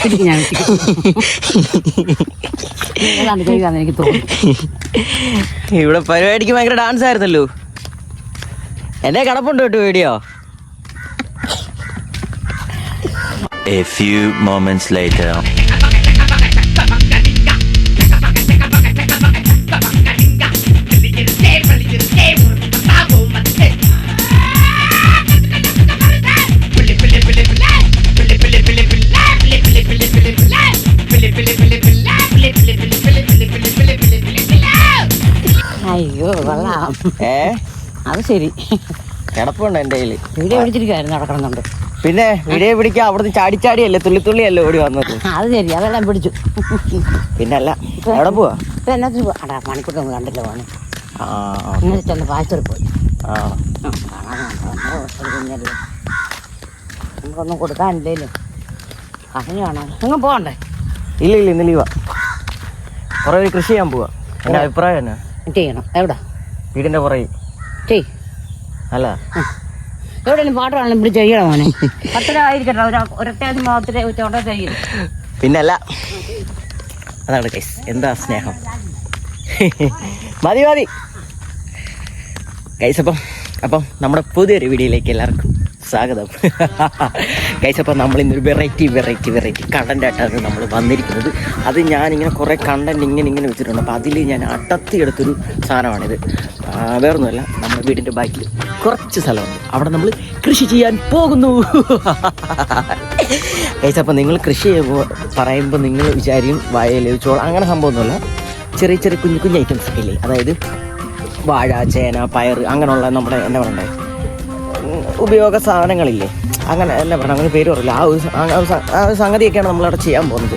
എനിക്ക് തോന്നുന്നു. ഇവിടെ പരിപാടിക്ക് ഭയങ്കര ഡാൻസ് ആയിരുന്നല്ലോ. എന്നെ കടപ്പുണ്ട് കേട്ടോ video. A few moments later. അയ്യോ കൊള്ളാം. അത് ശരി. കിടപ്പുണ്ട് എൻ്റെ കയ്യിൽ. വീഡിയോ പിടിച്ചിരിക്കുവായിരുന്നു നടക്കണമെന്നുണ്ട്. പിന്നെ വീഡിയോ പിടിക്കാൻ അവിടുന്ന് ചാടിച്ചാടിയല്ലേ തുള്ളിത്തുള്ളിയല്ലേ ഓടി വന്നത്. അത് ശരി, അതെല്ലാം പിടിച്ചു. പിന്നല്ല എവിടെ പോവാ ഇപ്പൊ എന്നാ അടാ മണിക്കൂട്ടൊന്നും കണ്ടില്ല പോണേ. ഇങ്ങനെ ചെന്ന് പായസത്തിൽ പോയി. നമുക്കൊന്നും കൊടുക്കാനില്ലല്ലോ. അതിന് വേണം നിങ്ങൾ പോകണ്ടേ? ഇല്ല ഇന്ന് ലീവാ. കുറേ കൃഷി ചെയ്യാൻ പോവാ. എൻ്റെ അഭിപ്രായം എന്നാ? ചെയ്യണം. എവിടെ? വീടിന്റെ പുറകെ. ചെയ്. അല്ല എവിടെയും പാട്ട് വേണം ഇവിടെ ചെയ്യണം മോനെ. പത്തര ആയിരിക്കട്ടെ. ഒരത്യാവശ്യം മാത്രമേ ചോട്ട ചെയ്യും. പിന്നല്ല അതാണ് ഗൈസ്. എന്താ സ്നേഹം. മതി ഗൈസ്. അപ്പം നമ്മുടെ പുതിയൊരു വീഡിയോയിലേക്ക് എല്ലാവർക്കും സ്വാഗതം. ഗൈസ്, അപ്പം നമ്മളിന്നൊരു വെറൈറ്റി കണ്ടന്റ് ആയിട്ടാണ് നമ്മൾ വന്നിരിക്കുന്നത്. അത് ഞാനിങ്ങനെ കുറേ കണ്ടന്റ് ഇങ്ങനെ വെച്ചിട്ടുണ്ട്. അപ്പോൾ അതിൽ ഞാൻ അടർത്തിയെടുത്തൊരു സാധനമാണിത്. വേറൊന്നുമല്ല, നമ്മുടെ വീടിൻ്റെ ബാക്കിൽ കുറച്ച് സ്ഥലമുണ്ട്. അവിടെ നമ്മൾ കൃഷി ചെയ്യാൻ പോകുന്നു. ഗൈസ്, അപ്പം നിങ്ങൾ കൃഷി പറയുമ്പോൾ നിങ്ങൾ വിചാരിക്കും വയൽ ചോളം അങ്ങനെ സംഭവമൊന്നുമല്ല. ചെറിയ കുഞ്ഞു ഐറ്റംസ് ഒക്കെ ഇല്ലേ, അതായത് വാഴ, ചേന, പയർ, അങ്ങനെയുള്ള നമ്മുടെ എന്താ പറയണ്ടേ ഉപയോഗ സാധനങ്ങളില്ലേ, അങ്ങനെ എന്താ പറയുക, അങ്ങനെ പേര് പറയില്ല. ആ ഒരു സംഗതിയൊക്കെയാണ് നമ്മളവിടെ ചെയ്യാൻ പോകുന്നത്.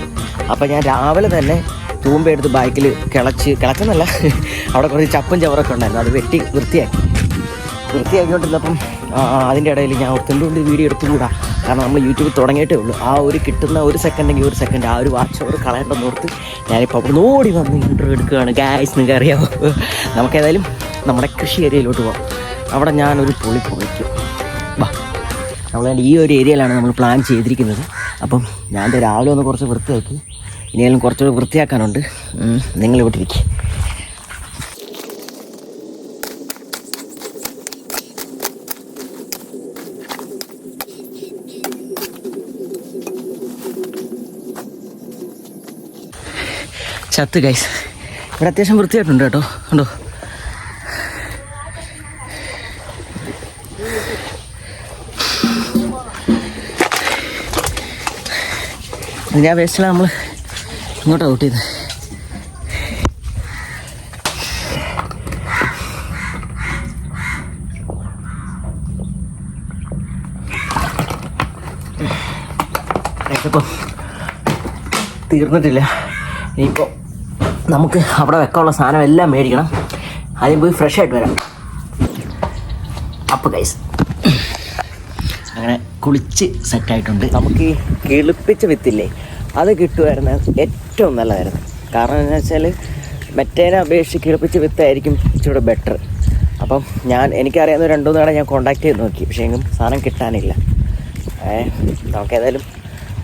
അപ്പോൾ ഞാൻ രാവിലെ തന്നെ തൂമ്പയെടുത്ത് ബാക്കിൽ കിളച്ചെന്നല്ല, അവിടെ കുറച്ച് ചപ്പും ചവറൊക്കെ ഉണ്ടായിരുന്നു. അത് വെട്ടി വൃത്തിയാക്കിക്കൊണ്ടിരുന്നപ്പം അതിൻ്റെ ഇടയിൽ ഞാൻ എന്തുകൊണ്ട് വീഡിയോ എടുത്തുകൂടാ, കാരണം നമ്മൾ യൂട്യൂബ് തുടങ്ങിയിട്ടേ ഉള്ളൂ. ആ ഒരു കിട്ടുന്ന ഒരു സെക്കൻഡ് ആ ഒരു വാച്ച് ഓവർ കളയേണ്ടെന്ന് ഓർത്ത് ഞാനിപ്പോൾ അവിടെ ഓടി വന്ന് ഇൻ്റർവ്യൂ എടുക്കുകയാണ്. ഗായ്സ്, നിങ്ങൾക്ക് അറിയാമോ, നമുക്കേതായാലും നമ്മുടെ കൃഷി ഏരിയയിലോട്ട് പോകാം. അവിടെ ഞാനൊരു പൊളി പൊളിക്കും. നമ്മൾ ഈ ഒരു ഏരിയയിലാണ് നമ്മൾ പ്ലാൻ ചെയ്തിരിക്കുന്നത്. അപ്പം ഞാൻ രാവിലെ ഒന്ന് കുറച്ച് വൃത്തിയാക്കി, ഇനിയെല്ലാം കുറച്ചുകൂടി വൃത്തിയാക്കാനുണ്ട്. നിങ്ങളിവിടെ ഇരിക്കും. ചത്ത് ഗൈസ്, ഇവിടെ അത്യാവശ്യം വൃത്തിയായിട്ടുണ്ട് കേട്ടോ. കണ്ടോ, ഞാൻ വേസ്റ്റിലാണ് നമ്മൾ ഇങ്ങോട്ട് ഔട്ട് ചെയ്ത്. ഇപ്പം തീർന്നിട്ടില്ല. ഇനിയിപ്പോൾ നമുക്ക് അവിടെ വെക്കാനുള്ള സാധനം എല്ലാം മേടിക്കണം. ആദ്യം പോയി ഫ്രഷ് ആയിട്ട് വരാം. അപ്പോൾ ഗൈസ്, അങ്ങനെ കുളിച്ച് സെറ്റായിട്ടുണ്ട്. നമുക്ക് ഈ കിളിപ്പിച്ച വിത്തില്ലേ, അത് കിട്ടുമായിരുന്നു ഏറ്റവും നല്ലതായിരുന്നു. കാരണം എന്താ വെച്ചാൽ മറ്റേനെ അപേക്ഷിച്ച് കിളിപ്പിച്ച വിത്തായിരിക്കും ഇച്ചിരി ബെറ്റർ. അപ്പം എനിക്കറിയാവുന്ന 2-3 തവണ ഞാൻ കോൺടാക്ട് ചെയ്ത് നോക്കി, പക്ഷേ എങ്കിലും സാധനം കിട്ടാനില്ല. നമുക്കേതായാലും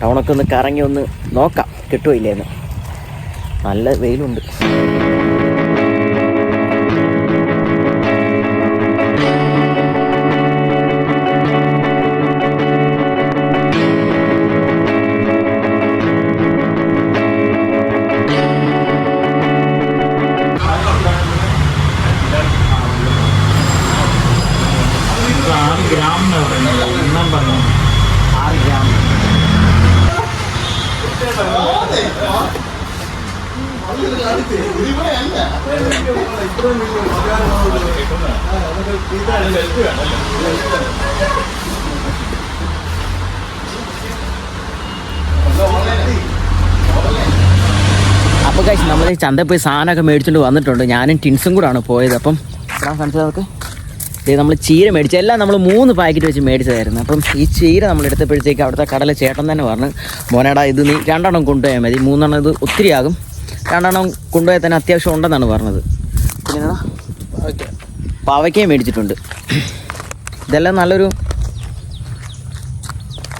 ടൗണൊക്കെ ഒന്ന് കറങ്ങി ഒന്ന് നോക്കാം കിട്ടുമോ ഇല്ലേന്ന്. നല്ല വെയിലുണ്ട്. അപ്പോൾ ഗൈസ്, നമ്മൾ ചന്തയിൽ പോയി സാധനമൊക്കെ മേടിച്ചുകൊണ്ട് വന്നിട്ടുണ്ട്. ഞാനും ടിൻസും കൂടാണ് പോയത്. അപ്പം ഫ്രണ്ട്സുകൾക്ക് ഇത് നമ്മൾ ചീര മേടിച്ചു. എല്ലാം നമ്മൾ 3 പാക്കറ്റ് വെച്ച് മേടിച്ചതായിരുന്നു. അപ്പം ഈ ചീര നമ്മൾ എടുത്തപ്പോഴത്തേക്ക് അവിടുത്തെ കടല ചേട്ടൻ തന്നെ പറഞ്ഞു, മോനേടാ ഇത് നീ 2 എണ്ണം കൊണ്ടുപോയാൽ മതി, 3 എണ്ണം ഇത് ഒത്തിരിയാകും, 2 എണ്ണം കൊണ്ടുപോയാൽ തന്നെ അത്യാവശ്യം ഉണ്ടെന്നാണ് പറഞ്ഞത്. പിന്നെ പാവയ്ക്കയും മേടിച്ചിട്ടുണ്ട്. ഇതെല്ലാം നല്ലൊരു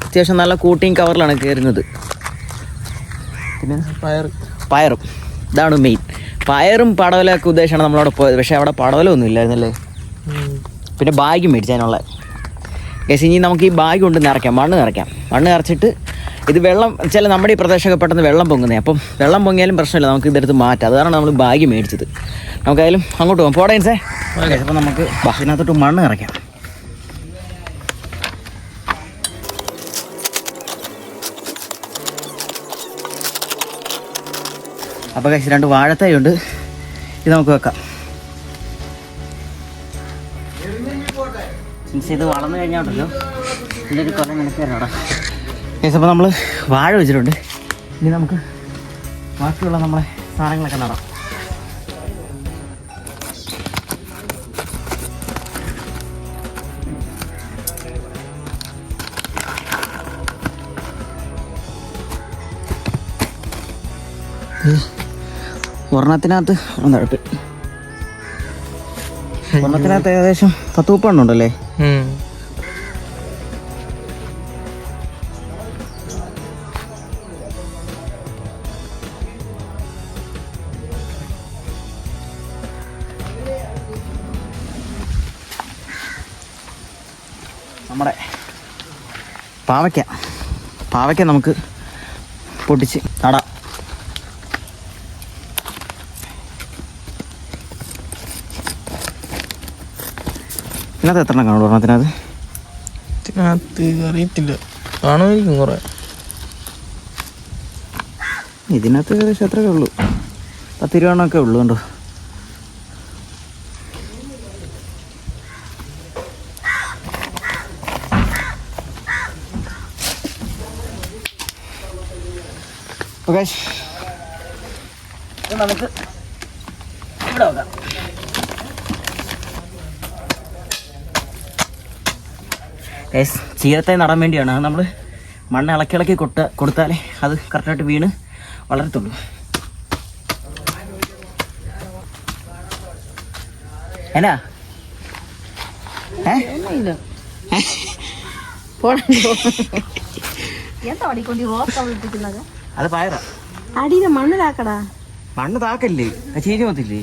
അത്യാവശ്യം നല്ല കൂട്ടിങ് കവറിലാണ് കയറുന്നത്. പിന്നെ പയറും ഇതാണ് മെയിൻ. പയറും പടവലൊക്കെ ഉദ്ദേശമാണ് നമ്മളവിടെ പോയത്. പക്ഷേ അവിടെ പടവലൊന്നും ഇല്ലായിരുന്നല്ലേ. പിന്നെ ബാഗ് മേടിച്ചതിനുള്ള കേസ്. ഇനി നമുക്ക് ഈ ബാഗ് കൊണ്ട് നിറയ്ക്കാം, മണ്ണ് നിറച്ചിട്ട് ഇത് വെള്ളം ചില നമ്മുടെ ഈ പ്രദേശമൊക്കെ പെട്ടെന്ന് വെള്ളം പൊങ്ങുന്നത്. അപ്പം വെള്ളം പൊങ്ങിയാലും പ്രശ്നമില്ല, നമുക്ക് ഇതെടുത്ത് മാറ്റാം. അതാണ് നമ്മൾ ബാഗ് മേടിച്ചത്. നമുക്കായാലും അങ്ങോട്ട് പോകാം. പോടേൻസേ. അപ്പം നമുക്ക് ഇതിനകത്തോട്ട് മണ്ണ് നിറയ്ക്കാം. അപ്പോൾ കഴിച്ച് 2 വാഴത്തൈയുണ്ട്, ഇത് നമുക്ക് വെക്കാം. ഇത് വളർന്നു കഴിഞ്ഞാണ്ടല്ലോ ഇതിലൊരു കൊല്ലം നിനക്കാണ്. കേസ് അപ്പോൾ നമ്മൾ വാഴ വെച്ചിട്ടുണ്ട്. ഇനി നമുക്ക് ബാക്കിയുള്ള നമ്മളെ സാധനങ്ങളൊക്കെ നടാം. ഒരെണ്ണത്തിനകത്ത് ഏകദേശം 10-30 എണ്ണുണ്ടല്ലേ. നമ്മുടെ പാവയ്ക്ക നമുക്ക് പൊട്ടിച്ച് നടാം. ഇതിനകത്ത് എത്ര എണ്ണം കാണും? ഒരെണ്ണത്തിനകത്ത് അറിയത്തില്ല, കാണുമായിരിക്കും കുറേ. ഇതിനകത്ത് ഏകദേശം എത്രയൊക്കെ ഉള്ളൂ, 10-20 എണ്ണമൊക്കെ ഉള്ളൂ. കണ്ടോ. ഓക്കെ, നമുക്ക് ഇവിടെ വെക്കാം. ചീരത്തൈ നടാൻ വേണ്ടിയാണ്. നമ്മൾ മണ്ണ് ഇളക്കി കൊടുത്താലേ അത് കറക്റ്റായിട്ട് വീണ് വളരത്തുള്ളൂ. എന്നാ അത് പയറാ. അടിയിലെ മണ്ണ് താക്കടാ. മണ്ണ് താക്കല്ലേ, ചീഞ്ഞു പോത്തില്ലേ.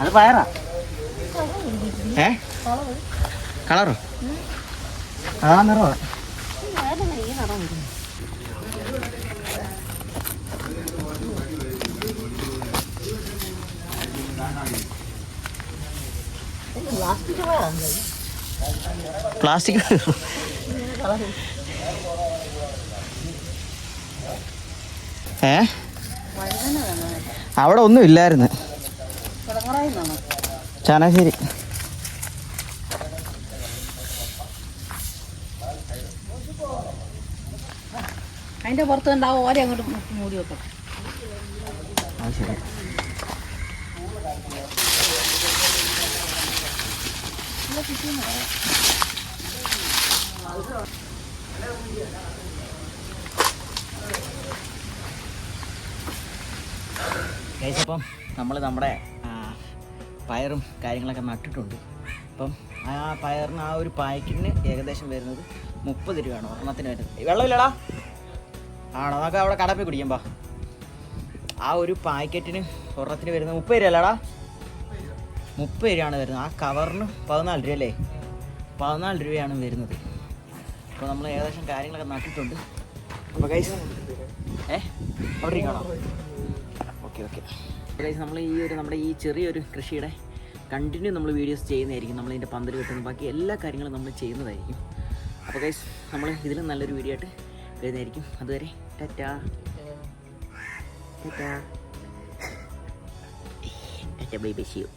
അത് പയറാ. കളറോ? അതാ നിറവാ. പ്ലാസ്റ്റിക് അവിടെ ഒന്നും ഇല്ലായിരുന്നു. ചാനാശ്ശേരി. അതിന്റെ പുറത്ത് ഉണ്ടാവും ഓരെ അങ്ങോട്ട് മൂടി വെക്കാം. ശരി. അപ്പം നമ്മൾ നമ്മുടെ പയറും കാര്യങ്ങളൊക്കെ നട്ടിട്ടുണ്ട്. അപ്പം ആ പയറിന് ആ ഒരു പായ്ക്കിന് ഏകദേശം വരുന്നത് 30 രൂപയാണ് ഒരെണ്ണത്തിന് വരുന്നത്. വെള്ളമില്ലടാ. ആണോ? നമുക്ക് അവിടെ കടപ്പിൽ കുടിക്കുമ്പോൾ ആ ഒരു പാക്കറ്റിന് ഒരെണ്ണത്തിന് വരുന്നത് 30 രൂപ അല്ലടാ. 30 രൂപയാണ് വരുന്നത്. ആ കവറിന് 14 രൂപ അല്ലേ. 14 രൂപയാണ് വരുന്നത്. അപ്പോൾ നമ്മൾ ഏകദേശം കാര്യങ്ങളൊക്കെ നട്ടിട്ടുണ്ട്. അപ്പോൾ ഗൈസ് അവിടെ ഇരിക്കണോ? ഓക്കെ ഗൈസ്, നമ്മൾ നമ്മുടെ ഈ ചെറിയൊരു കൃഷിയുടെ കണ്ടിന്യൂ നമ്മൾ വീഡിയോസ് ചെയ്യുന്നതായിരിക്കും. നമ്മളിതിൻ്റെ പന്തൽ കെട്ടുന്നു, ബാക്കി എല്ലാ കാര്യങ്ങളും നമ്മൾ ചെയ്യുന്നതായിരിക്കും. അപ്പോൾ ഗൈസ്, നമ്മൾ ഇതിലും നല്ലൊരു വീഡിയോ ആയിട്ട് വരുന്നതായിരിക്കും. അതുവരെ tata bye bye, see U.